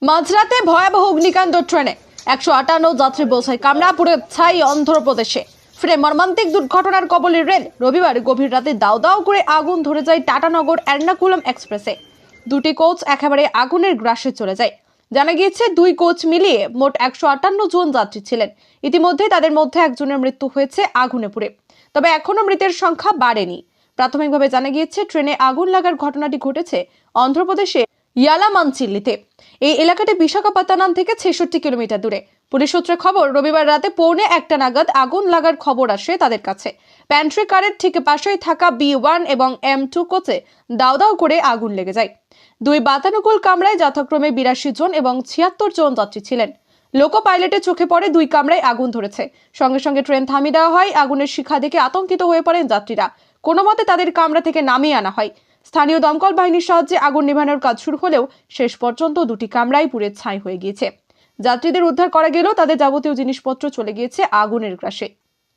মাঝরাতে ভয়াবহ অগ্নিকাণ্ড ট্রেনে 158 যাত্রী বোঝাই কামরা পুড়ে ছাই অন্ধ্রপ্রদেশে। ফিরে মর্মান্তিক দুর্ঘটনার কবলে রেল। রবিবার গভীর রাতে দাউ দাউ করে আগুন ধরে যায় টাটানগর এর্নাকুলাম এক্সপ্রেসে। দুটি কোচ একেবারে আগুনের গ্রাসে চলে যায়। জানা গিয়েছে দুই কোচ মিলিয়ে মোট 158 জন যাত্রী ছিলেন। ইতিমধ্যে তাদের মধ্যে একজনের মৃত্যু হয়েছে আগুনে পুড়ে, তবে এখনো মৃতের সংখ্যা বাড়েনি। প্রাথমিকভাবে জানা গিয়েছে ট্রেনে আগুন লাগার ঘটনাটি ঘটেছে অন্ধ্রপ্রদেশে ইয়ালামানচিল্লিতে। এই এলাকাটি বিশাখাপত্তনম থেকে 66 কিলোমিটার দূরে। পুলিশ সূত্রে খবর, রবিবার রাতে 1:45 নাগাদ আগুন লাগার খবর আসে তাদের কাছে। প্যান্ট্রি কারের ঠিক পাশেই থাকা B1 এবং M2 কোচে দাউ দাউ করে আগুন লেগে যায়। দুই বাতানুকূল কামরায় যথাক্রমে 82 জন এবং 76 জন যাত্রী ছিলেন। লোকো পাইলটের চোখে পড়ে দুই কামরায় আগুন ধরেছে। সঙ্গে সঙ্গে ট্রেন থামিয়ে দেওয়া হয়। আগুনের শিখা দেখে আতঙ্কিত হয়ে পড়েন যাত্রীরা। কোনো মতে তাদের কামরা থেকে নামিয়ে আনা হয়। স্থানীয় দমকল বাহিনীর সাহায্যে আগুন নেভানোর কাজ শুরু হলেও শেষ পর্যন্ত দুটি কামরাই পুড়ে ছাই হয়ে গিয়েছে। যাত্রীদের উদ্ধার করা গেলেও তাদের যাবতীয় জিনিসপত্র চলে গিয়েছে আগুনের গ্রাসে।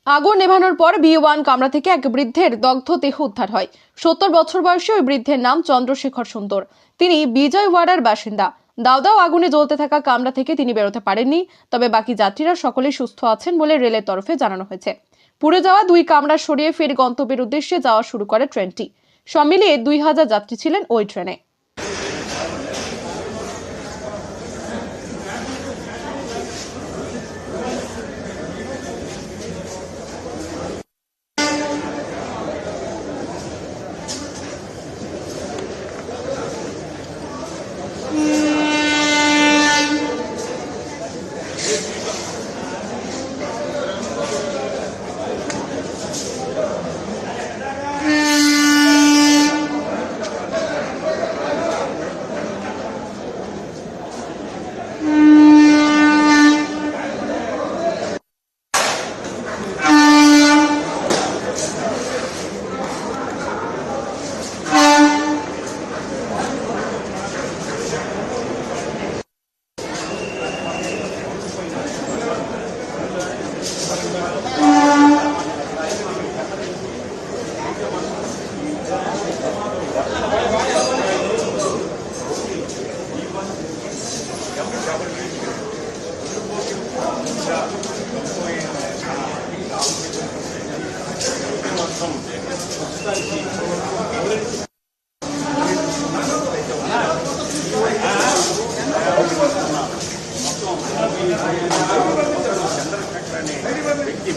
আগুন নেভানোর পর B1 কামরা থেকে এক বৃদ্ধের দগ্ধ দেহ উদ্ধার হয়। 70 বছর বয়সী ওই বৃদ্ধের নাম চন্দ্রশেখর সুন্দর। তিনি বিজয়ওয়াড়ার বাসিন্দা। দাউ দাউ আগুনে জ্বলতে থাকা কামরা থেকে তিনি বেরোতে পারেননি, তবে বাকি যাত্রীরা সকলেই সুস্থ আছেন বলে রেলের তরফে জানানো হয়েছে। পুড়ে যাওয়া দুই কামরা সরিয়ে ফের গন্তব্যের উদ্দেশ্যে যাওয়া শুরু করে ট্রেনটি। সব মিলিয়ে 2000 যাত্রী ছিলেন ওই ট্রেনে।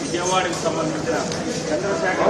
విజయవాడకి సంబంధించిన చంద్రశేఖర్